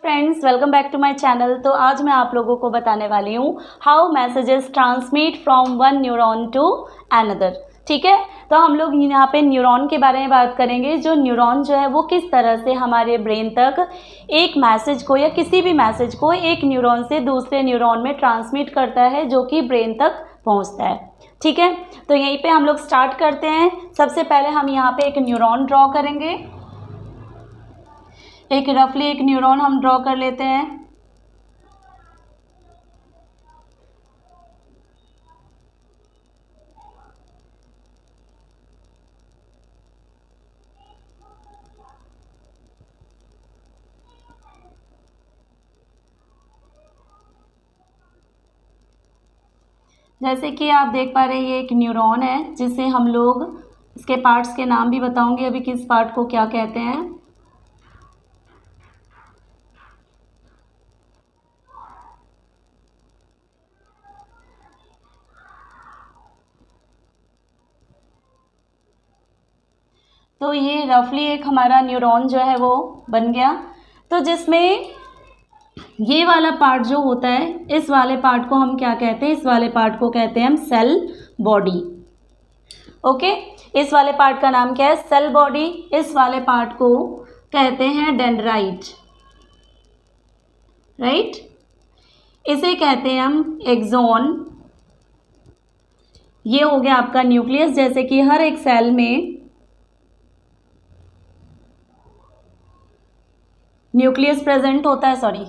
Friends, welcome back to my channel. तो आज मैं आप लोगों को बताने वाली हूँ how messages transmit from one neuron to another. ठीक है, तो हम लोग यहाँ पे न्यूरॉन के बारे में बात करेंगे। जो न्यूरॉन जो है वो किस तरह से हमारे ब्रेन तक एक मैसेज को या किसी भी मैसेज को एक न्यूरॉन से दूसरे न्यूरॉन में ट्रांसमिट करता है जो कि ब्रेन तक पहुँचता है। ठीक है, तो यहीं पे हम लोग स्टार्ट करते हैं। सबसे पहले हम यहाँ पे एक न्यूरॉन ड्रॉ करेंगे। एक रफली एक न्यूरॉन हम ड्रॉ कर लेते हैं। जैसे कि आप देख पा रहे हैं ये एक न्यूरॉन है जिसे हम लोग इसके पार्ट्स के नाम भी बताऊंगी अभी किस पार्ट को क्या कहते हैं। तो ये रफली एक हमारा न्यूरॉन जो है वो बन गया। तो जिसमें ये वाला पार्ट जो होता है, इस वाले पार्ट को हम क्या कहते हैं? इस वाले पार्ट को कहते हैं हम सेल बॉडी। ओके, इस वाले पार्ट का नाम क्या है? Cell body. इस वाले पार्ट को कहते हैं डेंड्राइट, राइट। इसे कहते हैं हम एक्सॉन। ये हो गया आपका न्यूक्लियस। जैसे कि हर एक सेल में न्यूक्लियस प्रेजेंट होता है, सॉरी,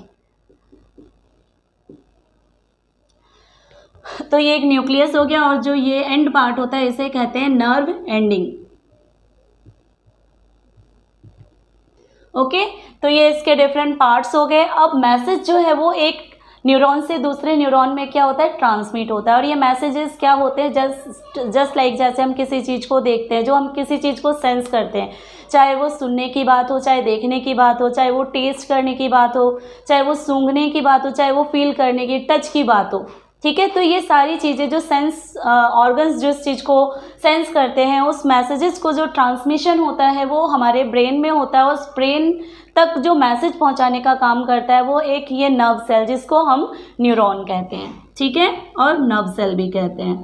तो ये एक न्यूक्लियस हो गया। और जो ये एंड पार्ट होता है इसे कहते हैं नर्व एंडिंग। ओके, तो ये इसके डिफरेंट पार्ट्स हो गए। अब मैसेज जो है वो एक न्यूरॉन से दूसरे न्यूरॉन में क्या होता है? ट्रांसमिट होता है। और ये मैसेजेस क्या होते हैं? जस्ट लाइक जैसे हम किसी चीज़ को देखते हैं, जो हम किसी चीज़ को सेंस करते हैं, चाहे वो सुनने की बात हो, चाहे देखने की बात हो, चाहे वो टेस्ट करने की बात हो, चाहे वो सूंघने की बात हो, चाहे वो फील करने की, टच की बात हो। ठीक है, तो ये सारी चीज़ें जो सेंस ऑर्गन्स जिस चीज़ को सेंस करते हैं, उस मैसेजेस को जो ट्रांसमिशन होता है वो हमारे ब्रेन में होता है। उस ब्रेन तक जो मैसेज पहुंचाने का काम करता है वो एक ये नर्व सेल, जिसको हम न्यूरॉन कहते हैं। ठीक है, और नर्व सेल भी कहते हैं।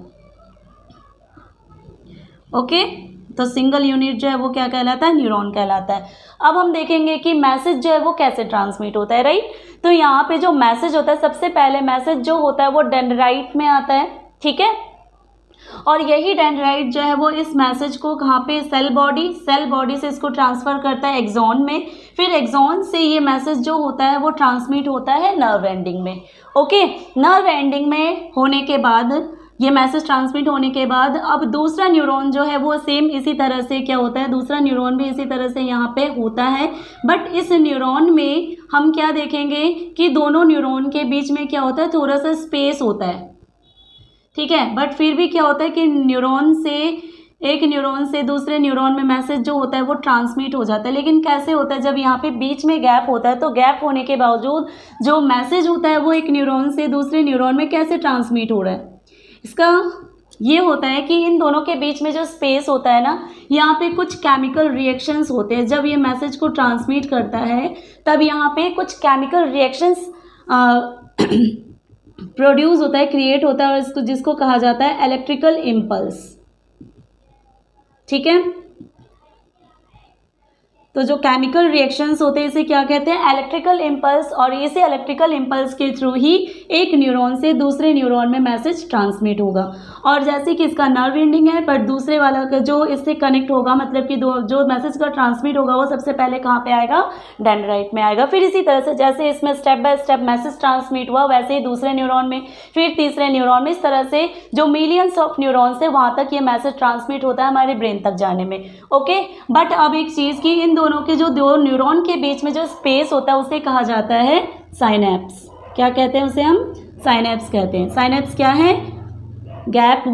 ओके, तो सिंगल यूनिट जो है वो क्या कहलाता है? न्यूरॉन कहलाता है। अब हम देखेंगे कि मैसेज जो है वो कैसे ट्रांसमिट होता है, राइट। तो यहाँ पे जो मैसेज होता है, सबसे पहले मैसेज जो होता है वो डेंड्राइट में आता है। ठीक है, और यही डेंड्राइट जो है वो इस मैसेज को कहाँ पे? सेल बॉडी से इसको ट्रांसफ़र करता है एक्सॉन में। फिर एक्सॉन से ये मैसेज जो होता है वो ट्रांसमिट होता है नर्व एंडिंग में। ओके, नर्व एंडिंग में होने के बाद, ये मैसेज ट्रांसमिट होने के बाद, अब दूसरा न्यूरॉन जो है वो सेम इसी तरह से क्या होता है? दूसरा न्यूरॉन भी इसी तरह से यहाँ पे होता है। बट इस न्यूरॉन में हम क्या देखेंगे कि दोनों न्यूरॉन के बीच में क्या होता है? थोड़ा सा स्पेस होता है। ठीक है, बट फिर भी क्या होता है कि एक न्यूरॉन से दूसरे न्यूरॉन में मैसेज जो होता है वो ट्रांसमिट हो जाता है। लेकिन कैसे होता है? जब यहाँ पे बीच में गैप होता है, तो गैप होने के बावजूद जो मैसेज होता है वो एक न्यूरॉन से दूसरे न्यूरॉन में कैसे ट्रांसमिट हो रहा है? इसका ये होता है कि इन दोनों के बीच में जो स्पेस होता है ना, यहाँ पे कुछ केमिकल रिएक्शंस होते हैं। जब ये मैसेज को ट्रांसमिट करता है तब यहाँ पे कुछ केमिकल रिएक्शंस प्रोड्यूस होता है, क्रिएट होता है, और इसको जिसको कहा जाता है इलेक्ट्रिकल इम्पल्स। ठीक है, तो जो केमिकल रिएक्शंस होते हैं इसे क्या कहते हैं? Electrical impulse. और इसे इलेक्ट्रिकल इम्पल्स के थ्रू ही एक न्यूरॉन से दूसरे न्यूरॉन में मैसेज ट्रांसमिट होगा। और जैसे कि इसका नर्व एंडिंग है, पर दूसरे वाला का जो इससे कनेक्ट होगा, मतलब कि जो मैसेज का ट्रांसमिट होगा वो सबसे पहले कहाँ पे आएगा? डेंड्राइट में आएगा। फिर इसी तरह से जैसे इसमें step by step message transmit हुआ, वैसे ही दूसरे न्यूरॉन में, फिर तीसरे न्यूरॉन में, इस तरह से जो मिलियंस ऑफ न्यूरॉन्स है वहाँ तक ये मैसेज ट्रांसमिट होता है हमारे ब्रेन तक जाने में। ओके, बट अब एक चीज़ की, इन दोनों के जो दो न्यूरॉन के बीच में जो स्पेस होता है उसे कहा जाता है साइनेप्स। क्या कहते हैं उसे? हम साइनेप्स कहते हैं। साइनेप्स क्या है? Gap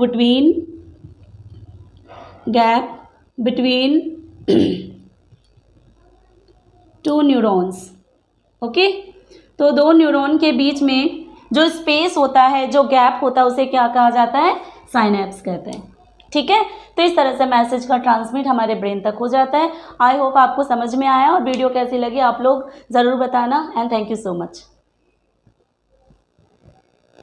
between two neurons. Okay, तो दो न्यूरॉन के बीच में जो स्पेस होता है, जो गैप होता है, उसे क्या कहा जाता है? साइनेप्स कहते हैं। ठीक है। तो इस तरह से मैसेज का ट्रांसमिट हमारे ब्रेन तक हो जाता है। आई होप आपको समझ में आया, और वीडियो कैसी लगी आप लोग ज़रूर बताना, and thank you so much.